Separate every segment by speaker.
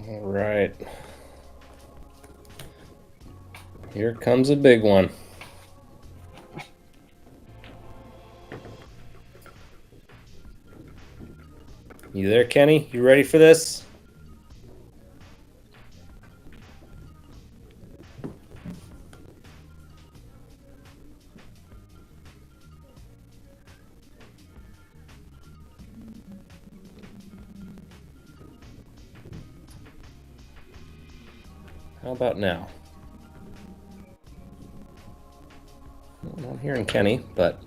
Speaker 1: All right. Here comes a big one. You there, Kenny? You ready for this? How about now? I'm not hearing Kenny, but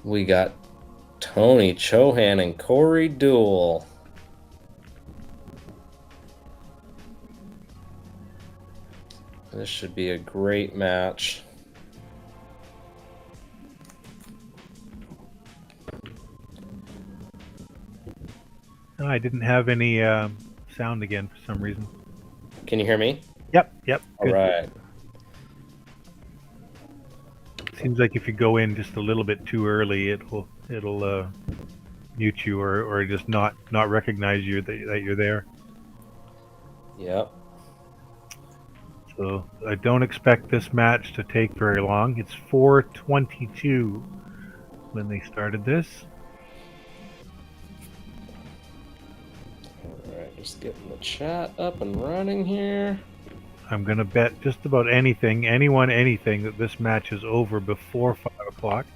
Speaker 1: we got Tony CHOHAN and Corey DEUEL. This should be a great match.
Speaker 2: I didn't have any sound again for some reason.
Speaker 1: Can you hear me?
Speaker 2: Yep.
Speaker 1: All
Speaker 2: Good.
Speaker 1: right.
Speaker 2: Seems like if you go in just a little bit too early, it'll mute you or just not recognize you that you're there.
Speaker 1: Yep.
Speaker 2: So I don't expect this match to take very long. It's 4:22 when they started this.
Speaker 1: All right, just getting the chat up and running here.
Speaker 2: I'm gonna bet just about anything, anything that this match is over before 5 o'clock.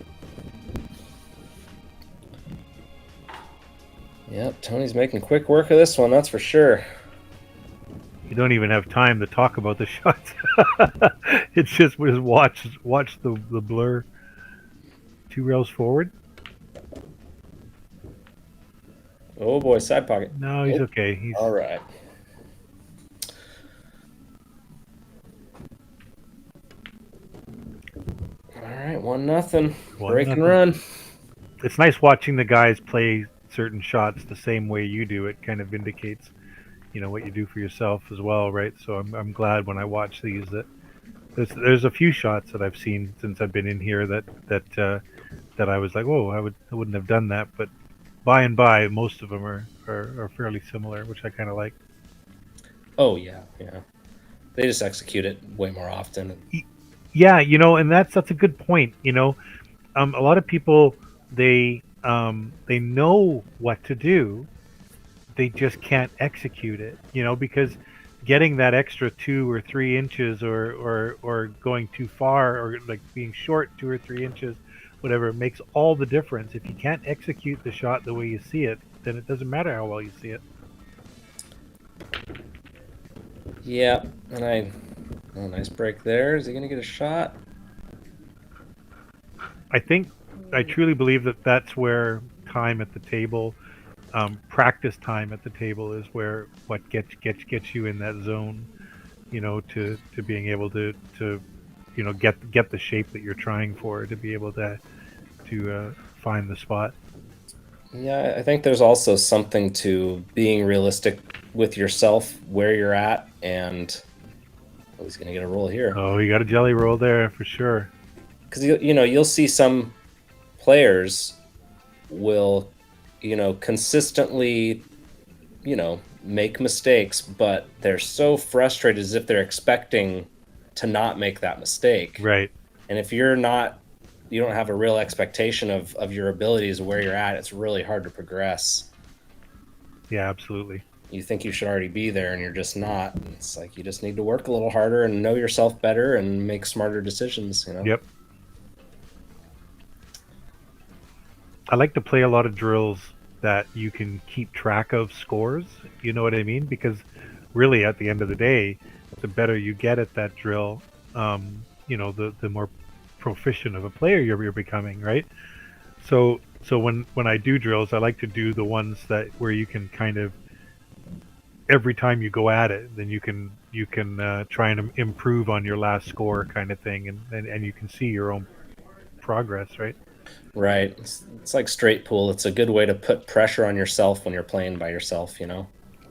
Speaker 1: Yep, Tony's making quick work of this one, that's for sure.
Speaker 2: You don't even have time to talk about the shots. It's just watch the blur. 2 rails forward.
Speaker 1: Oh boy, side pocket.
Speaker 2: No, he's okay. He's
Speaker 1: all right. All right, 1-0. Break and run.
Speaker 2: It's nice watching the guys play certain shots the same way you do. It kind of indicates, what you do for yourself as well, right? So I'm glad when I watch these that there's a few shots that I've seen since I've been in here that I was like, whoa, I wouldn't have done that, but by and by, most of them are fairly similar, which I kind of like.
Speaker 1: Oh yeah. They just execute it way more often.
Speaker 2: Yeah, and that's a good point. A lot of people they know what to do, they just can't execute it. Because getting that extra 2 or 3 inches or going too far or like being short 2 or 3 inches, whatever, makes all the difference. If you can't execute the shot the way you see it, then it doesn't matter how well you see it.
Speaker 1: Yeah, and nice break there. Is he gonna get a shot?
Speaker 2: I truly believe that that's where time at the table, practice time at the table, is where what gets you in that zone, to being able to get the shape that you're trying for, to be able to find the spot.
Speaker 1: Yeah, I think there's also something to being realistic with yourself, where you're at, and he's gonna get a roll here.
Speaker 2: Oh, you got a jelly roll there for sure.
Speaker 1: Because you'll see some players will consistently make mistakes, but they're so frustrated as if they're expecting to not make that mistake.
Speaker 2: Right.
Speaker 1: And if you don't have a real expectation of your abilities, where you're at, it's really hard to progress.
Speaker 2: Yeah, absolutely.
Speaker 1: You think you should already be there and you're just not. It's like you just need to work a little harder and know yourself better and make smarter decisions.
Speaker 2: Yep. I like to play a lot of drills that you can keep track of scores. You know what I mean? Because really, at the end of the day, the better you get at that drill, the more proficient of a player you're becoming, right? So when I do drills, I like to do the ones where you can kind of, every time you go at it, then you can try and improve on your last score, kind of thing, and you can see your own progress, right?
Speaker 1: Right. It's like straight pool. It's a good way to put pressure on yourself when you're playing by yourself,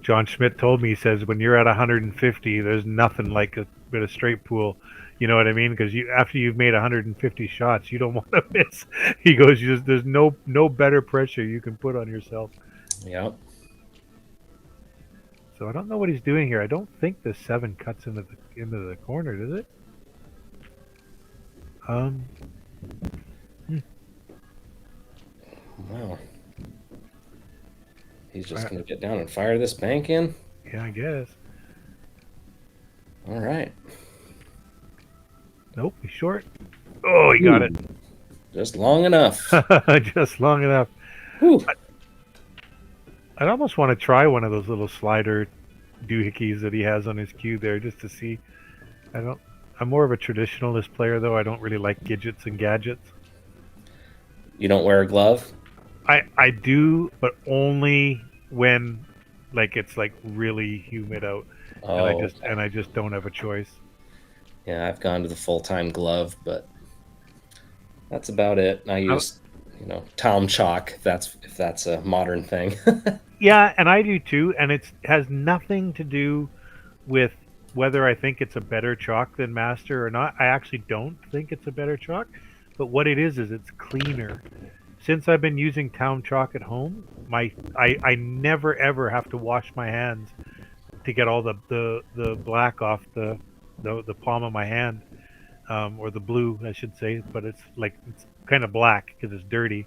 Speaker 2: John Schmidt told me, he says, when you're at 150, there's nothing like a bit of straight pool. You know what I mean? Because after you've made 150 shots, you don't want to miss. He goes, there's no better pressure you can put on yourself.
Speaker 1: Yep.
Speaker 2: So I don't know what he's doing here. I don't think the 7 cuts into the corner, does it?
Speaker 1: Wow. He's just going to get down and fire this bank in?
Speaker 2: Yeah, I guess.
Speaker 1: All right.
Speaker 2: Nope, he's short. Oh, he got it.
Speaker 1: Just long enough.
Speaker 2: Just long enough.
Speaker 1: Whew.
Speaker 2: I'd almost want to try one of those little slider doohickeys that he has on his cue there, just to see. I'm more of a traditionalist player, though. I don't really like gadgets and gadgets.
Speaker 1: You don't wear a glove?
Speaker 2: I do, but only when it's really humid out, and I just don't have a choice.
Speaker 1: Yeah, I've gone to the full-time glove, but that's about it. I use Tom Chalk, if that's a modern thing.
Speaker 2: Yeah, and I do too, and it has nothing to do with whether I think it's a better chalk than Master or not. I actually don't think it's a better chalk, but what it is it's cleaner. Since I've been using Town Chalk at home, I never ever have to wash my hands to get all the black off the palm of my hand, or the blue, I should say. But it's kind of black because it's dirty.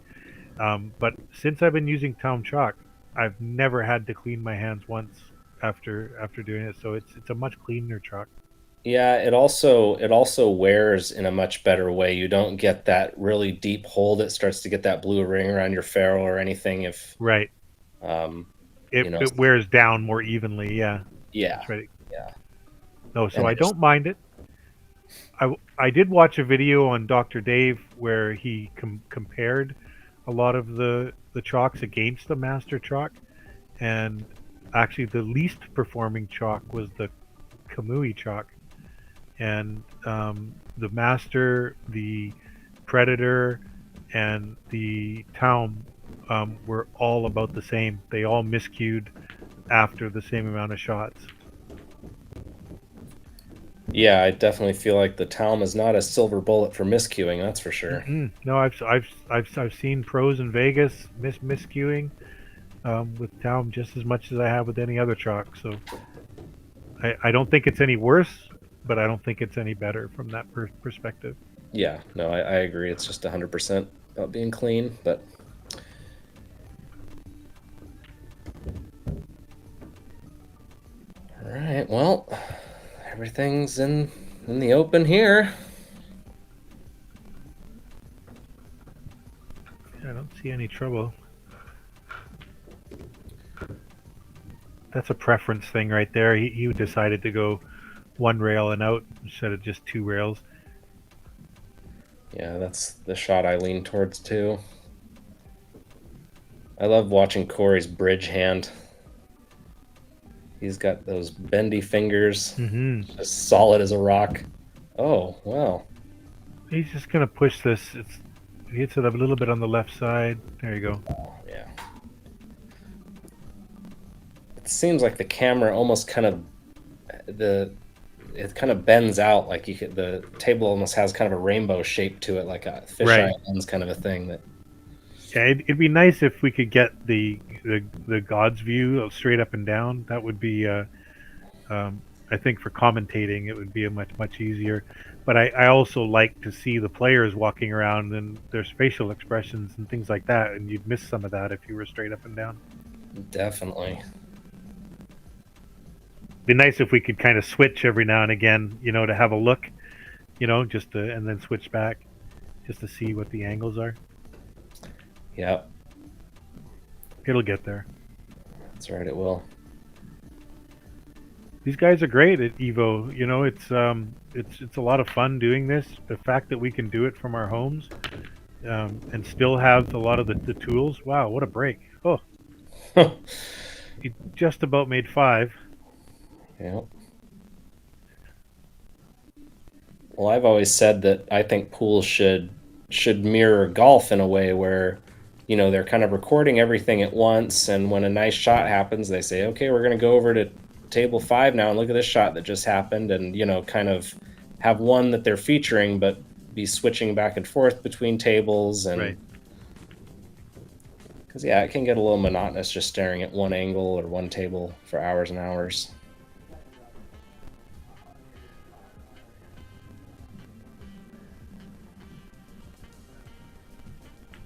Speaker 2: But since I've been using Town Chalk, I've never had to clean my hands once after doing it. So it's a much cleaner chalk.
Speaker 1: Yeah, it also wears in a much better way. You don't get that really deep hole that starts to get that blue ring around your ferrule or anything.
Speaker 2: Right. It wears down more evenly. Yeah.
Speaker 1: Yeah.
Speaker 2: That's right.
Speaker 1: Yeah.
Speaker 2: No, so I don't mind it. I did watch a video on Dr. Dave where he compared a lot of the chalks against the Master chalk, and actually the least performing chalk was the Kamui chalk. And the Master, the Predator, and the Town were all about the same. They all miscued after the same amount of shots.
Speaker 1: Yeah, I definitely feel like the Town is not a silver bullet for miscuing. That's for sure.
Speaker 2: No, I've seen pros in Vegas miscuing with Town just as much as I have with any other chalk. So I don't think it's any worse, but I don't think it's any better from that perspective.
Speaker 1: Yeah, no, I agree. It's just 100% about being clean, but all right. Well, everything's in the open here.
Speaker 2: I don't see any trouble. That's a preference thing right there. He decided to go one rail and out instead of just 2 rails.
Speaker 1: Yeah, that's the shot I lean towards too. I love watching Corey's bridge hand. He's got those bendy fingers, as solid as a rock. Oh, wow.
Speaker 2: He's just going to push this. He hits it a little bit on the left side. There you go.
Speaker 1: Oh, yeah. It seems like the camera almost kind of it kind of bends out, like the table almost has kind of a rainbow shape to it, like a fisheye lens kind of a thing. That
Speaker 2: yeah, it'd be nice if we could get the God's view of straight up and down. That would be, I think, for commentating, it would be a much easier. But I also like to see the players walking around and their facial expressions and things like that, and you'd miss some of that if you were straight up and down.
Speaker 1: Definitely.
Speaker 2: Be nice if we could kind of switch every now and again, to have a look, and then switch back, just to see what the angles are.
Speaker 1: Yeah.
Speaker 2: It'll get there.
Speaker 1: That's right, it will.
Speaker 2: These guys are great at Evo. It's a lot of fun doing this. The fact that we can do it from our homes, and still have a lot of the tools. Wow, what a break! Oh, he just about made 5.
Speaker 1: Yeah. Well, I've always said that I think pools should mirror golf in a way where, they're kind of recording everything at once, and when a nice shot happens, they say, okay, we're going to go over to table 5 now and look at this shot that just happened, and, kind of have one that they're featuring, but be switching back and forth between tables. And
Speaker 2: right.
Speaker 1: Because, yeah, it can get a little monotonous just staring at one angle or one table for hours and hours.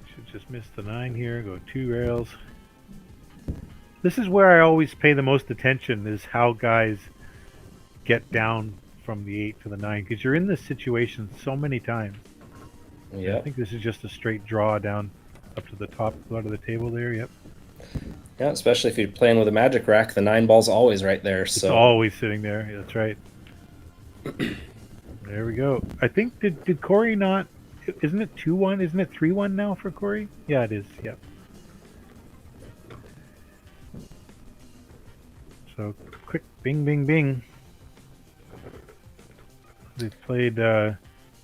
Speaker 2: Should just miss the 9 here, go 2 rails. This is where I always pay the most attention, is how guys get down from the 8 to the 9, because you're in this situation so many times. Yeah, I think this is just a straight draw down up to the top part of the table there. Yep.
Speaker 1: Yeah, especially if you're playing with a magic rack, the 9 ball's always right there.
Speaker 2: It's always sitting there. That's right. There we go. I think did Corey not? Isn't it 2-1? Isn't it 3-1 now for Corey? Yeah, it is. Yep. So quick, bing, bing, bing. They've played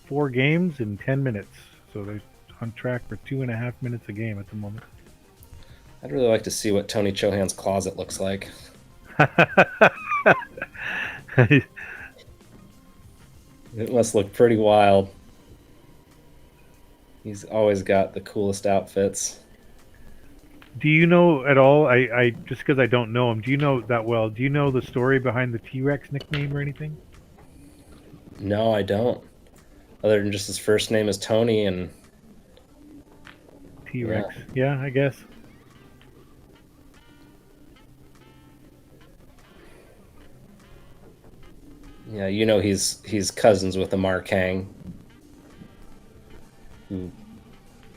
Speaker 2: 4 games in 10 minutes, so they're on track for 2.5 minutes a game at the moment.
Speaker 1: I'd really like to see what Tony CHOHAN's closet looks like. It must look pretty wild. He's always got the coolest outfits.
Speaker 2: Do you know at all? I just because I don't know him. Do you know that well? Do you know the story behind the T-Rex nickname or anything?
Speaker 1: No, I don't. Other than just his first name is Tony and
Speaker 2: T-Rex. Yeah, I guess.
Speaker 1: Yeah, you know he's cousins with Amar Kang, who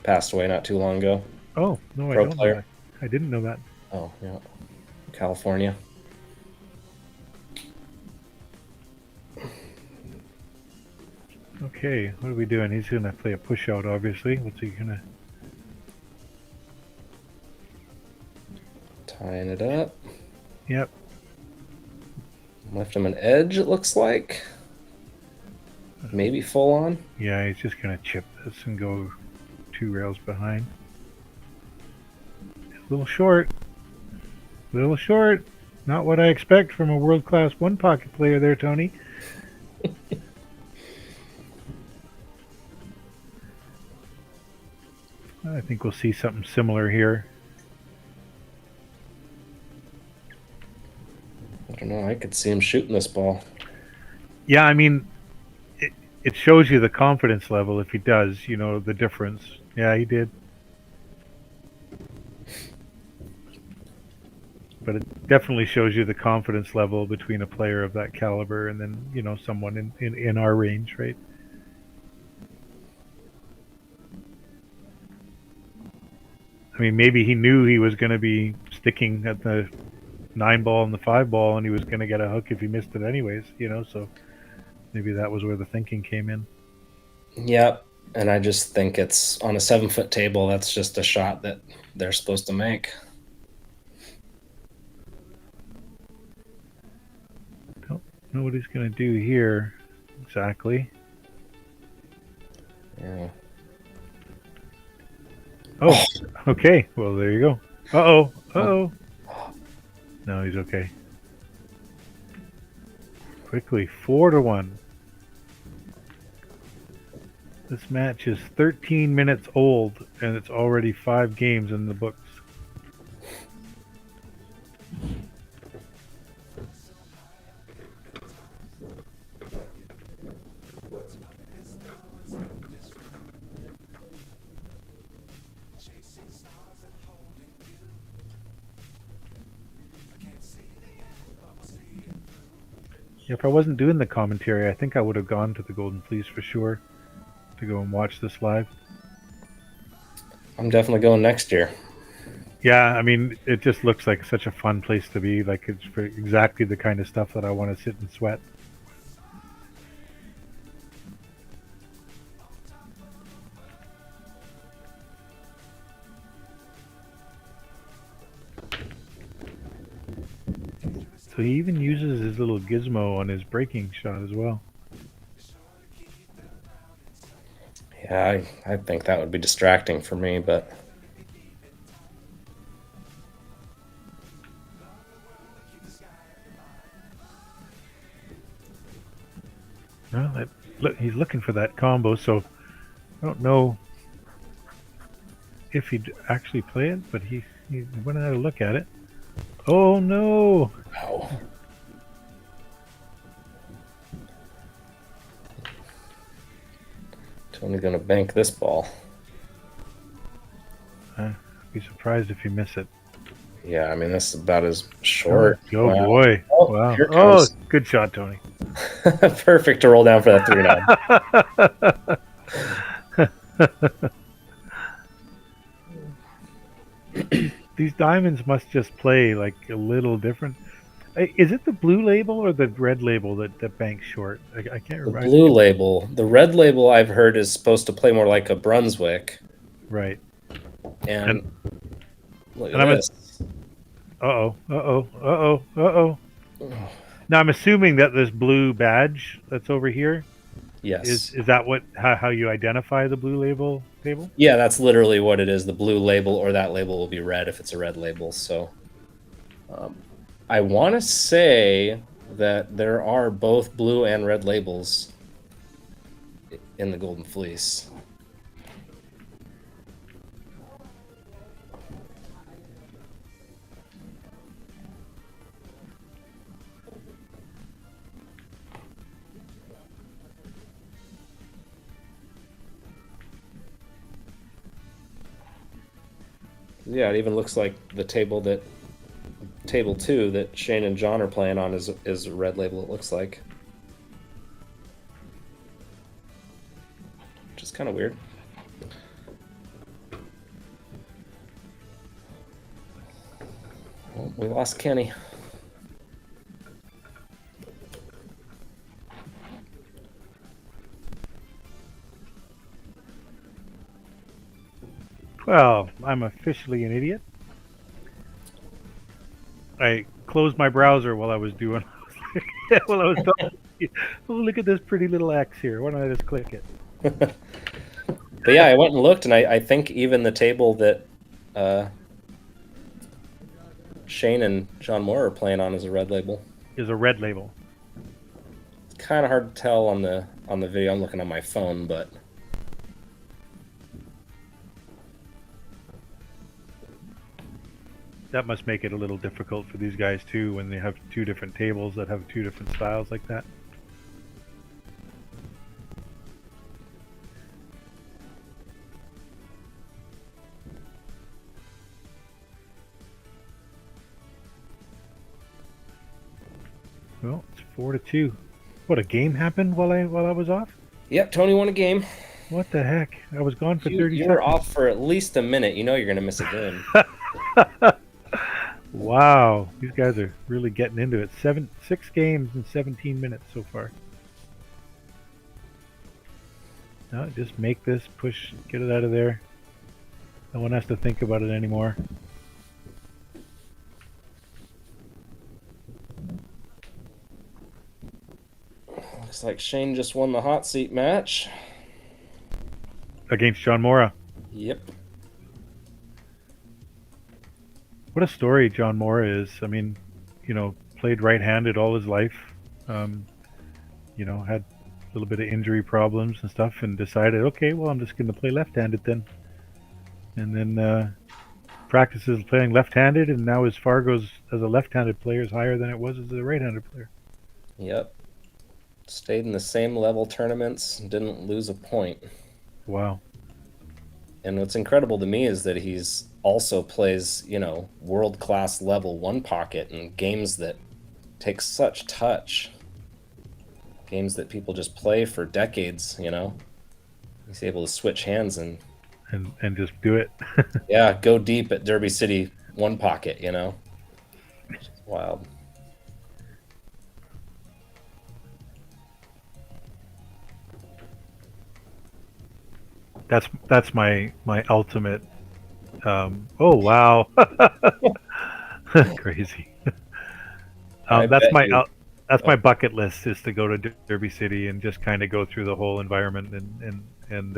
Speaker 1: passed away not too long ago.
Speaker 2: Oh, no, I don't know that. I didn't know that.
Speaker 1: Oh, yeah. California.
Speaker 2: Okay, what are we doing? He's going to play a push out, obviously. What's he going to...
Speaker 1: Tying it up.
Speaker 2: Yep.
Speaker 1: Left him an edge, it looks like. Maybe full on.
Speaker 2: Yeah, he's just going to chip this and go 2 rails behind. A little short. A little short. Not what I expect from a world-class one-pocket player there, Tony. I think we'll see something similar here.
Speaker 1: I don't know. I could see him shooting this ball.
Speaker 2: Yeah, I mean, it shows you the confidence level if he does, you know, the difference. Yeah, he did. But it definitely shows you the confidence level between a player of that caliber and then, you know, someone in our range, right? I mean, maybe he knew he was going to be sticking at the 9 ball and the 5 ball, and he was going to get a hook if he missed it anyways, you know, so maybe that was where the thinking came in.
Speaker 1: Yep, and I just think it's on a 7-foot table, that's just a shot that they're supposed to make.
Speaker 2: Don't know what he's going to do here exactly.
Speaker 1: Yeah.
Speaker 2: Oh, okay. Well, there you go. Uh-oh. Uh-oh. No, he's okay. Quickly, 4-1. This match is 13 minutes old, and it's already 5 games in the books. If I wasn't doing the commentary, I think I would have gone to the Golden Fleece for sure to go and watch this live.
Speaker 1: I'm definitely going next year.
Speaker 2: Yeah, I mean, it just looks like such a fun place to be. Like, it's for exactly the kind of stuff that I want to sit and sweat. So he even uses his little gizmo on his breaking shot as well.
Speaker 1: Yeah, I think that would be distracting for me, but...
Speaker 2: Well, look, he's looking for that combo, so I don't know. if he'd actually play it, but he went and had a look at it. Oh no!
Speaker 1: Wow. Tony's gonna bank this ball.
Speaker 2: I'd be surprised if you miss it.
Speaker 1: Yeah, I mean, this is about as short.
Speaker 2: Oh
Speaker 1: Wow.
Speaker 2: boy!
Speaker 1: Oh,
Speaker 2: Wow!
Speaker 1: here it
Speaker 2: Oh,
Speaker 1: comes.
Speaker 2: good shot, Tony.
Speaker 1: Perfect to roll down for that 3-9.
Speaker 2: These diamonds must just play like a little different. Is it the blue label or the red label that banks short? I can't
Speaker 1: The
Speaker 2: remember.
Speaker 1: blue label. The red label I've heard is supposed to play more like a Brunswick.
Speaker 2: Right.
Speaker 1: And look
Speaker 2: and
Speaker 1: at
Speaker 2: I'm
Speaker 1: this.
Speaker 2: Uh-oh. Now I'm assuming that this blue badge that's over here
Speaker 1: Yes.
Speaker 2: is that what how you identify the blue label table?
Speaker 1: Yeah, that's literally what it is. The blue label or that label will be red if it's a red label. So I want to say that there are both blue and red labels in the Golden Fleece. Yeah, it even looks like the table 2 that Shane and John are playing on is a red label, it looks like. Which is kind of weird. Well, we lost Kenny.
Speaker 2: Well, I'm officially an idiot. I closed my browser while I was doing while I was talking. Oh, look at this pretty little X here. Why don't I just click it?
Speaker 1: But yeah, I went and looked, and I think even the table that Shane and John Moore are playing on is a red label.
Speaker 2: Is a red label.
Speaker 1: It's kind of hard to tell on the video. I'm looking on my phone, but
Speaker 2: that must make it a little difficult for these guys too when they have two different tables that have two different styles like that. Well, it's 4-2. What, a game happened while I was off?
Speaker 1: Yep, Tony won a game.
Speaker 2: What the heck? I was gone for 30 seconds.
Speaker 1: You were off for at least a minute. You know you're going to miss a game.
Speaker 2: Wow, these guys are really getting into it. 6 games in 17 minutes so far. No, just make this, push, get it out of there. No one has to think about it anymore.
Speaker 1: Looks like Shane just won the hot seat match.
Speaker 2: Against John Mora.
Speaker 1: Yep.
Speaker 2: What a story John Mora is. I mean, you know, played right-handed all his life. You know, had a little bit of injury problems and stuff and decided, okay, well, I'm just going to play left-handed then. And then practices playing left-handed, and now his Fargo's as a left-handed player is higher than it was as a right-handed player.
Speaker 1: Yep. Stayed in the same level tournaments, didn't lose a point.
Speaker 2: Wow.
Speaker 1: And what's incredible to me is that he's also plays, you know, world-class level one pocket in games that take such touch. Games that people just play for decades, you know. He's able to switch hands and
Speaker 2: just do it.
Speaker 1: yeah, go deep at Derby City one pocket, you know. It's wild.
Speaker 2: That's my ultimate. Oh wow, crazy. That's my bucket list, is to go to Derby City and just kind of go through the whole environment and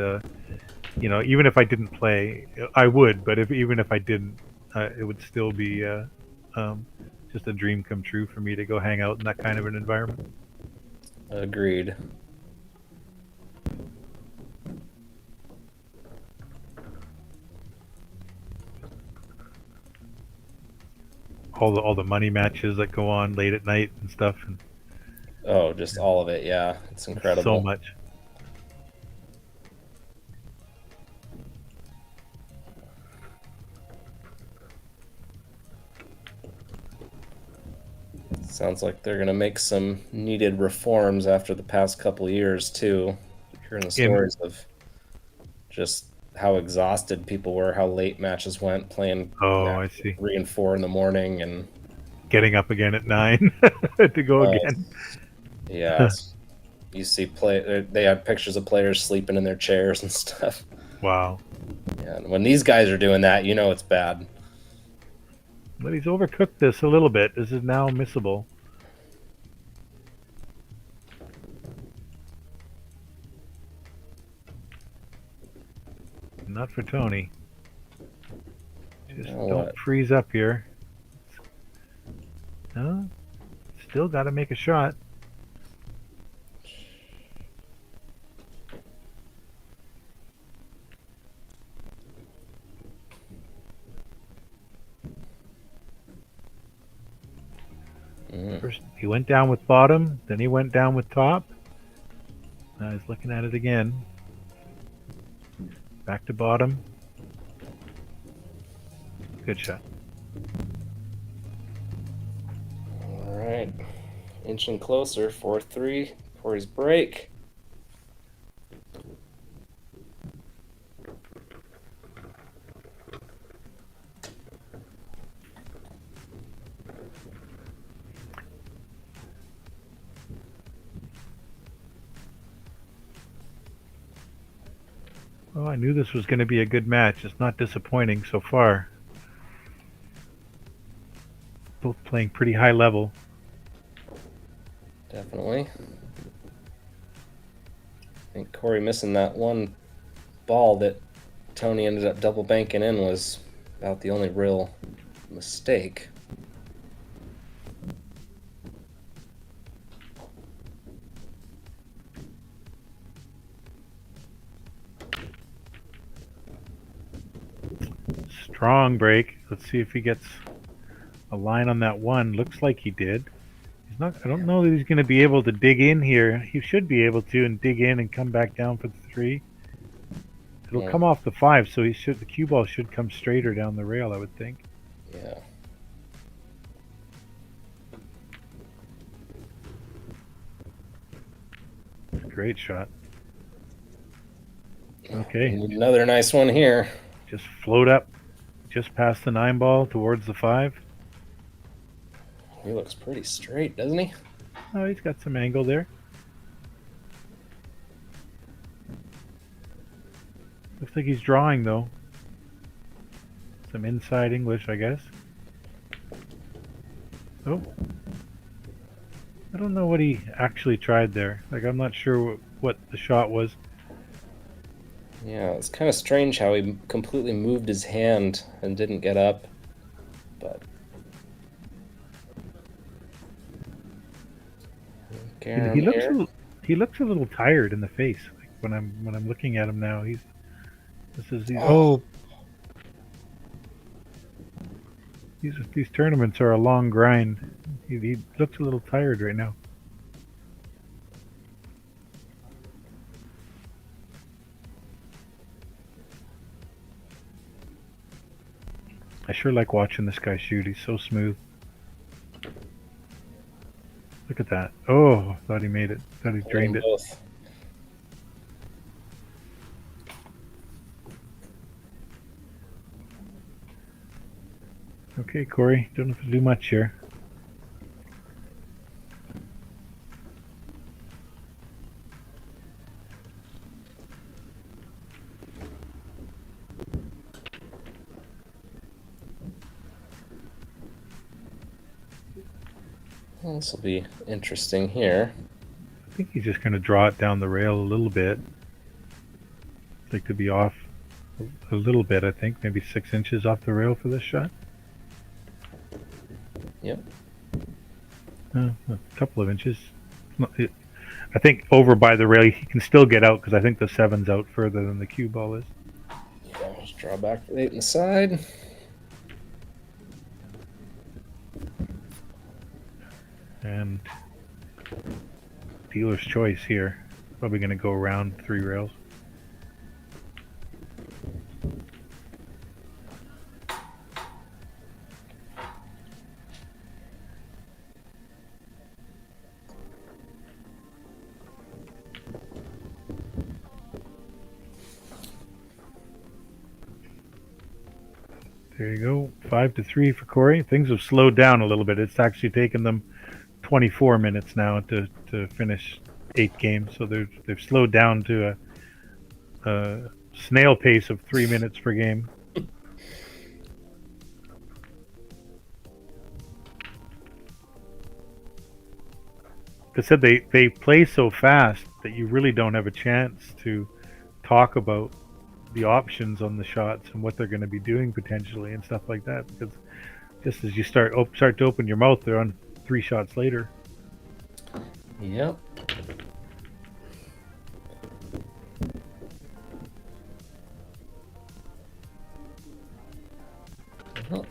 Speaker 2: you know, even if I didn't play, I would. But even if I didn't, it would still be just a dream come true for me to go hang out in that kind of an environment.
Speaker 1: Agreed.
Speaker 2: all the money matches that go on late at night and stuff, and
Speaker 1: Oh, just all of it. Yeah, it's incredible.
Speaker 2: so much.
Speaker 1: Sounds like they're gonna make some needed reforms after the past couple years too. Hearing the stories of just how exhausted people were, how late matches went, playing
Speaker 2: I see.
Speaker 1: 3 and 4 in the morning, and
Speaker 2: Getting up again at 9 to go again.
Speaker 1: Yeah, you see they had pictures of players sleeping in their chairs and stuff.
Speaker 2: Wow.
Speaker 1: Yeah, and when these guys are doing that, you know it's bad.
Speaker 2: But he's overcooked this a little bit. This is now missable. Not for Tony. Just don't freeze up here. No, still got to make a shot. First, he went down with bottom, then he went down with top. Now he's looking at it again. Back to bottom. Good shot.
Speaker 1: All right, inching closer. 4-3. Corey's break.
Speaker 2: Oh, I knew this was going to be a good match. It's not disappointing so far. Both playing pretty high level.
Speaker 1: Definitely. I think Corey missing that one ball that Tony ended up double banking in was about the only real mistake.
Speaker 2: Strong break. Let's see if he gets a line on that one. Looks like he did. He's not. I don't know that he's going to be able to dig in here. He should be able to and dig in and come back down for the 3. It'll come off the 5, so he should. The cue ball should come straighter down the rail, I would think.
Speaker 1: Yeah.
Speaker 2: Great shot. Okay.
Speaker 1: Another nice one here.
Speaker 2: Just float up, just past the 9 ball towards the 5.
Speaker 1: He looks pretty straight, doesn't he?
Speaker 2: Oh, he's got some angle there. Looks like he's drawing, though. Some inside English, I guess. Oh. I don't know what he actually tried there. Like, I'm not sure what the shot was.
Speaker 1: Yeah, it's kind of strange how he completely moved his hand and didn't get up. But
Speaker 2: he looks a little tired in the face. Like when I'm looking at him now, these tournaments are a long grind. He looks a little tired right now. I sure like watching this guy shoot. He's so smooth. Look at that. Oh, thought he made it. Thought he drained it.
Speaker 1: Both.
Speaker 2: Okay, Corey. Don't have to do much here.
Speaker 1: Well, this will be interesting here.
Speaker 2: I think he's just going to draw it down the rail a little bit. I'd like to be off a little bit, I think. Maybe 6 inches off the rail for this shot.
Speaker 1: Yep.
Speaker 2: A couple of inches. I think over by the rail, he can still get out because I think the 7's out further than the cue ball is.
Speaker 1: Yeah, just draw back to 8 inside.
Speaker 2: And dealer's choice here. Probably going to go around 3 rails. There you go. 5-3 for Corey. Things have slowed down a little bit. It's actually taken them 24 minutes now to finish 8 games. So they've slowed down to a snail pace of 3 minutes per game. They said they play so fast that you really don't have a chance to talk about the options on the shots and what they're going to be doing potentially and stuff like that, because just as you start to open your mouth, they're on 3 shots later.
Speaker 1: Yep. Well,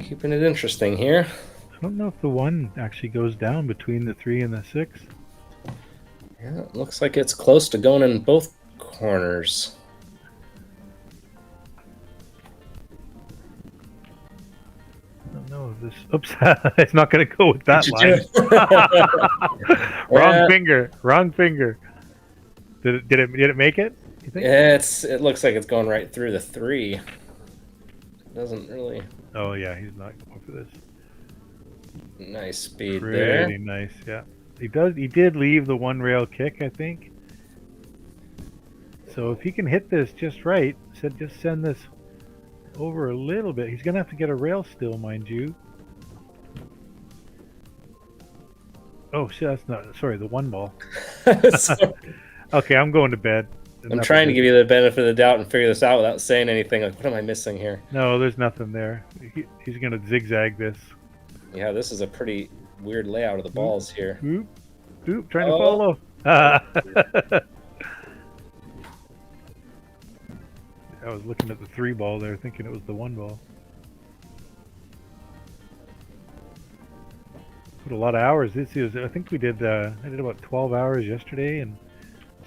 Speaker 1: keeping it interesting here.
Speaker 2: I don't know if the 1 actually goes down between the 3 and the 6.
Speaker 1: Yeah, it looks like it's close to going in both corners.
Speaker 2: I don't know if this. Oops, it's not going to go with that line. Wrong finger. Wrong finger. Did it make it? You think?
Speaker 1: It looks like it's going right through the 3. It doesn't really.
Speaker 2: Oh yeah, he's not going for this.
Speaker 1: Nice speed
Speaker 2: there. Pretty nice, yeah. He did leave the 1 rail kick, I think. So if he can hit this just right, just send this over a little bit. He's gonna have to get a rail still, mind you. Oh shit, that's not. Sorry, the 1 ball. Okay, I'm going to bed.
Speaker 1: I'm trying to give you the benefit of the doubt and figure this out without saying anything. Like, what am I missing here?
Speaker 2: No, there's nothing there. He's gonna zigzag this.
Speaker 1: Yeah, this is a pretty weird layout of the balls here.
Speaker 2: Oop, trying to follow. I was looking at the 3 ball there, thinking it was the 1 ball. Put a lot of hours. I think I did about 12 hours yesterday, and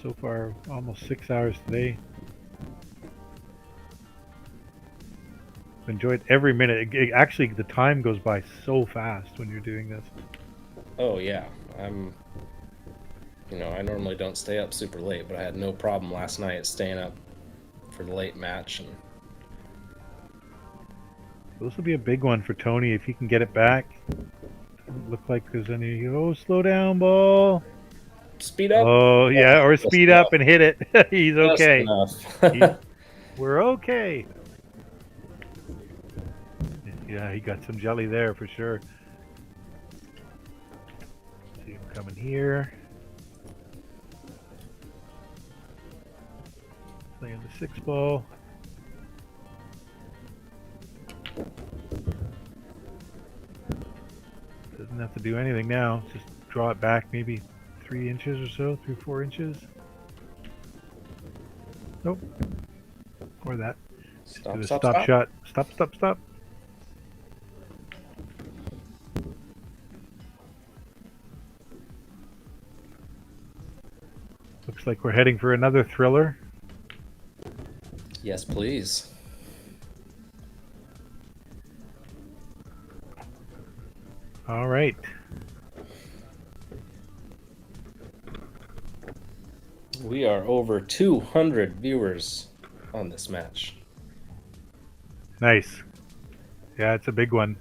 Speaker 2: so far almost 6 hours today. Enjoyed every minute. Actually, the time goes by so fast when you're doing this.
Speaker 1: Oh yeah, I normally don't stay up super late, but I had no problem last night staying up for the late match. And
Speaker 2: this will be a big one for Tony if he can get it back. Doesn't look like there's any. Oh, slow down, ball.
Speaker 1: Speed up.
Speaker 2: Oh yeah, or speed up and hit it. He's okay. We're okay. Yeah, he got some jelly there for sure. See him coming here. Playing the 6 ball. Doesn't have to do anything now. Just draw it back maybe 3 inches or so, 3-4 inches. Nope. Or that.
Speaker 1: Stop
Speaker 2: shot. Stop. Looks like we're heading for another thriller.
Speaker 1: Yes, please.
Speaker 2: All right.
Speaker 1: We are over 200 viewers on this match.
Speaker 2: Nice. Yeah, it's a big one.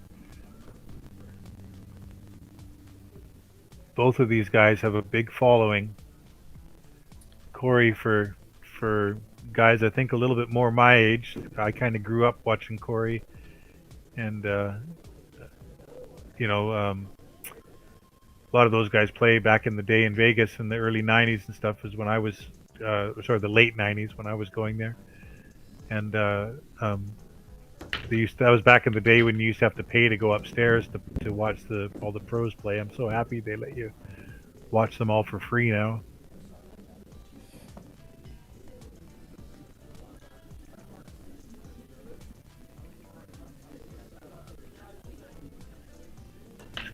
Speaker 2: Both of these guys have a big following. Corey for guys I think a little bit more my age. I kind of grew up watching Corey, and a lot of those guys play back in the day in Vegas in the early 90s and stuff is when I was the late 90s when I was going there. And that was back in the day when you used to have to pay to go upstairs to watch all the pros play. I'm so happy they let you watch them all for free now.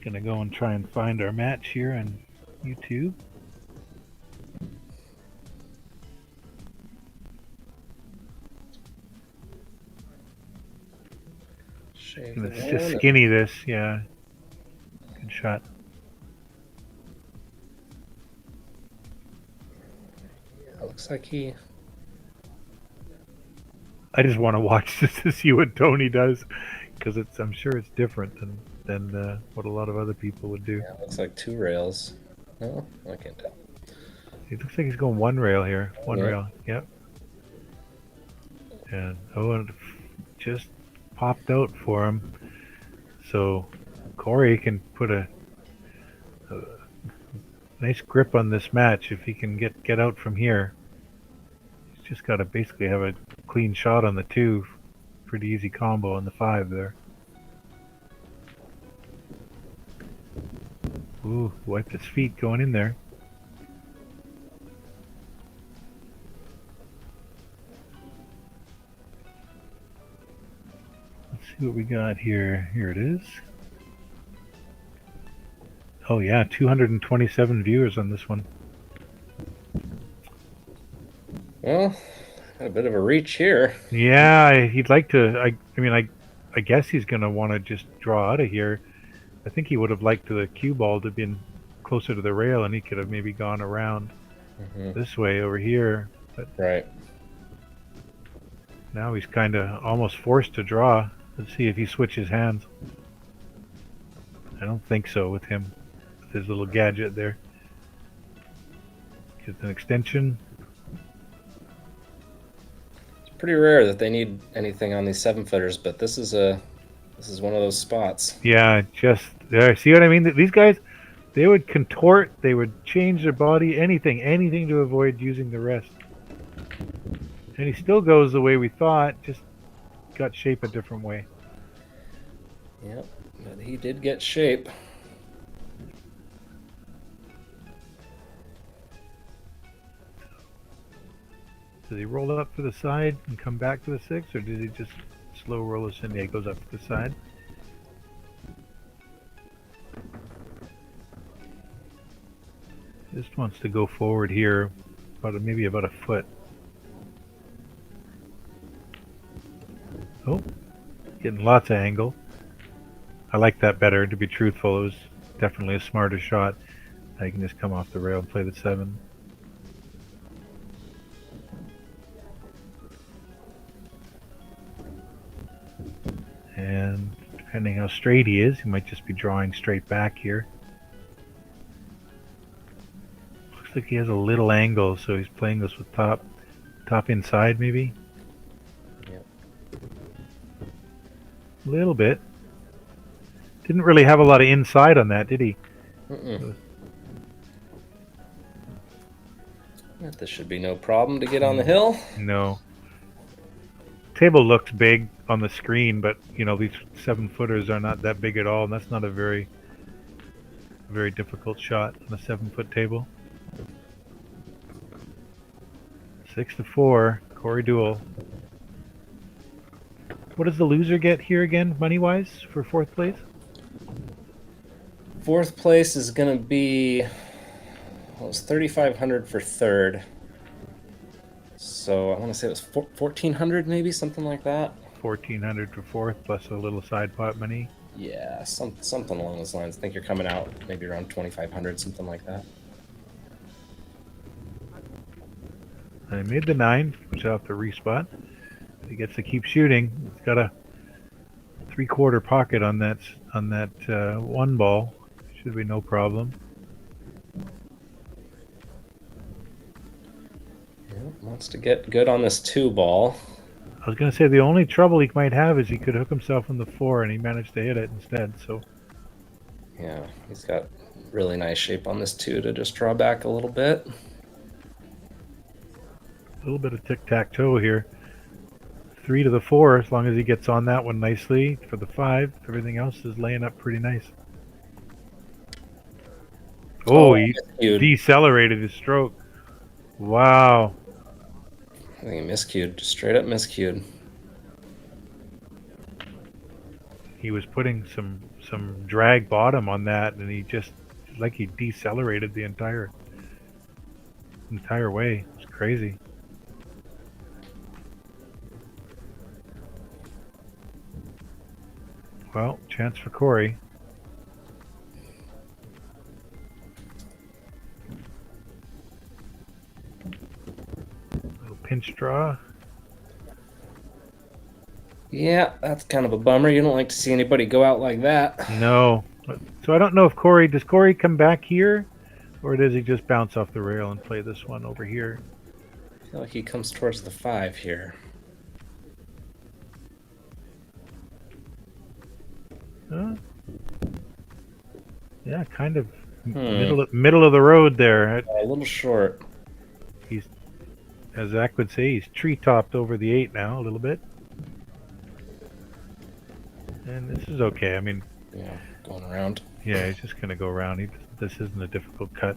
Speaker 2: Gonna go and try and find our match here on YouTube. Gonna just skinny this, yeah. Good shot.
Speaker 1: Yeah, looks like he.
Speaker 2: I just want to watch this to see what Tony does, because I'm sure it's different than what a lot of other people would do.
Speaker 1: Yeah, looks like 2 rails. No, I can't tell.
Speaker 2: It looks like he's going 1 rail here. One rail, yep. And it just popped out for him. So Corey can put a nice grip on this match if he can get out from here. He's just got to basically have a clean shot on the 2. Pretty easy combo on the 5 there. Ooh, wiped his feet going in there. Let's see what we got here. Here it is. Oh yeah, 227 viewers on this one.
Speaker 1: Well, got a bit of a reach here.
Speaker 2: Yeah, he'd like to. I guess he's gonna want to just draw out of here. I think he would have liked the cue ball to have been closer to the rail, and he could have maybe gone around this way over here. But
Speaker 1: right.
Speaker 2: Now he's kind of almost forced to draw. Let's see if he switches hands. I don't think so with him. With his little gadget there. Gets an extension.
Speaker 1: It's pretty rare that they need anything on these 7-footers, but this is one of those spots.
Speaker 2: Yeah, just there. See what I mean? These guys, they would contort, they would change their body, anything to avoid using the rest. And he still goes the way we thought, just got shape a different way.
Speaker 1: Yep, but he did get shape.
Speaker 2: Does he roll up to the side and come back to the 6, or did he just slow roll us in? Yeah, he goes up to the side. Just wants to go forward here, maybe about a foot. Oh, getting lots of angle. I like that better, to be truthful. It was definitely a smarter shot. I can just come off the rail and play the 7. And depending how straight he is, he might just be drawing straight back here. Looks like he has a little angle, so he's playing this with top inside maybe.
Speaker 1: Yep.
Speaker 2: A little bit. Didn't really have a lot of inside on that, did he?
Speaker 1: This should be no problem to get on the hill.
Speaker 2: No. Table looks big on the screen, but you know, these 7-footers are not that big at all, and that's not a very difficult shot on a 7-foot table. 6-4, Corey DEUEL. What does the loser get here again, money-wise, for 4th place?
Speaker 1: 4th place is going to be, well, it was 3,500 for 3rd. So I want to say it was 1,400, maybe something like that.
Speaker 2: 1,400 for 4th, plus a little side pot money.
Speaker 1: Yeah, something along those lines. I think you're coming out maybe around 2,500, something like that.
Speaker 2: I made the 9, which I'll have to respot. He gets to keep shooting. He's got a 3/4 pocket on that 1 ball. Should be no problem.
Speaker 1: Yeah, wants to get good on this 2 ball.
Speaker 2: I was going to say the only trouble he might have is he could hook himself on the 4, and he managed to hit it instead. So
Speaker 1: yeah, he's got really nice shape on this 2 to just draw back a little bit.
Speaker 2: A little bit of tic-tac-toe here. 3 to the 4, as long as he gets on that one nicely. For the 5, everything else is laying up pretty nice. Oh, he decelerated his stroke. Wow.
Speaker 1: I think he miscued, just straight up miscued.
Speaker 2: He was putting some some drag bottom on that, and he just like he decelerated the entire way. It's crazy. Well, chance for Corey. Little pinch draw.
Speaker 1: Yeah, that's kind of a bummer. You don't like to see anybody go out like that.
Speaker 2: No. So I don't know if does Corey come back here, or does he just bounce off the rail and play this one over here?
Speaker 1: I feel like he comes towards the 5 here.
Speaker 2: Yeah, kind of middle of the road there.
Speaker 1: A little short.
Speaker 2: He's, as Zach would say, he's tree-topped over the 8 now a little bit. And this is okay. I mean,
Speaker 1: yeah, going around.
Speaker 2: Yeah, he's just gonna go around. This isn't a difficult cut,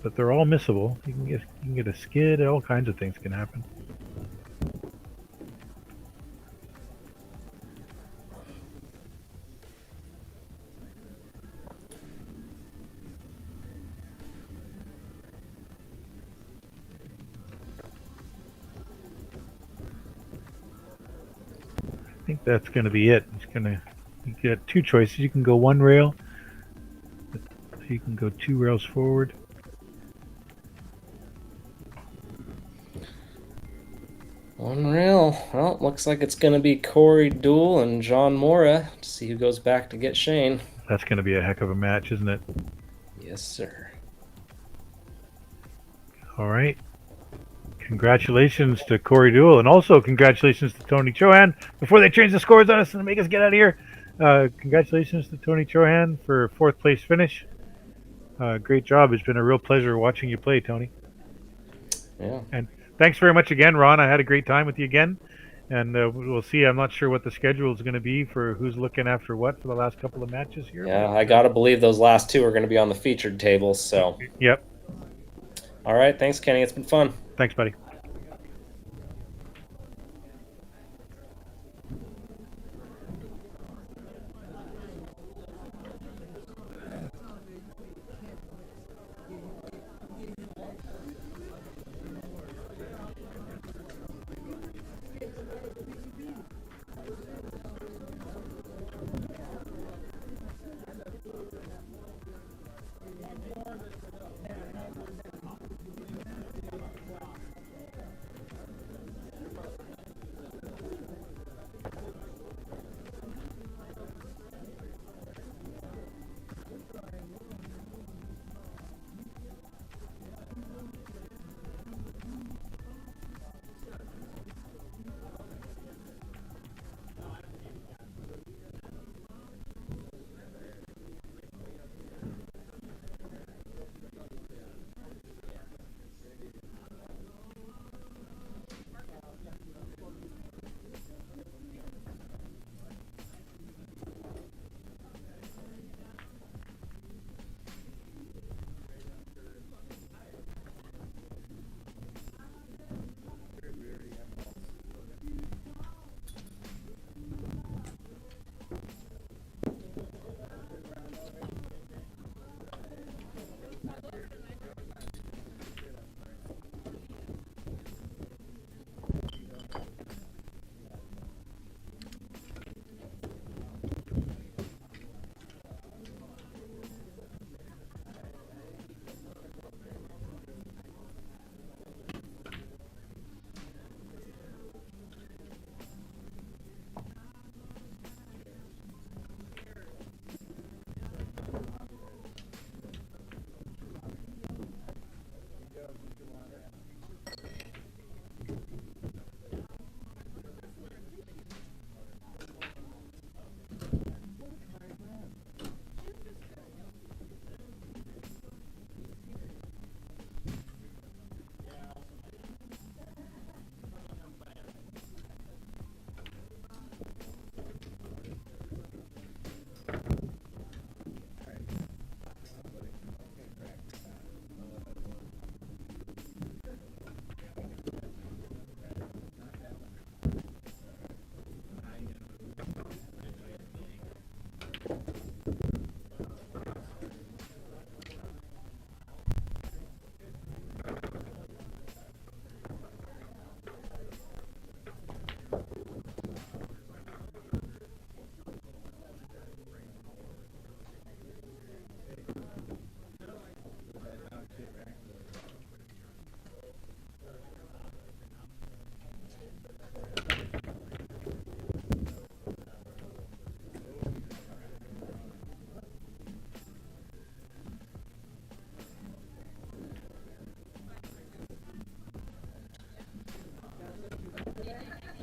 Speaker 2: but they're all missable. You can get a skid. All kinds of things can happen. I think that's going to be it. You get 2 choices. You can go 1 rail, so you can go 2 rails forward.
Speaker 1: One rail. Well, looks like it's going to be Corey DEUEL and John Mora to see who goes back to get Shane.
Speaker 2: That's going to be a heck of a match, isn't it?
Speaker 1: Yes, sir.
Speaker 2: All right. Congratulations to Corey DEUEL, and also congratulations to Tony CHOHAN. Before they change the scores on us and make us get out of here, congratulations to Tony CHOHAN for 4th place finish. Great job. It's been a real pleasure watching you play, Tony.
Speaker 1: Yeah.
Speaker 2: And thanks very much again, Ron. I had a great time with you again. And we'll see. I'm not sure what the schedule is going to be for who's looking after what for the last couple of matches here.
Speaker 1: Yeah, I got to believe those last 2 are going to be on the featured table. So.
Speaker 2: Yep.
Speaker 1: All right. Thanks, Kenny. It's been fun.
Speaker 2: Thanks, buddy.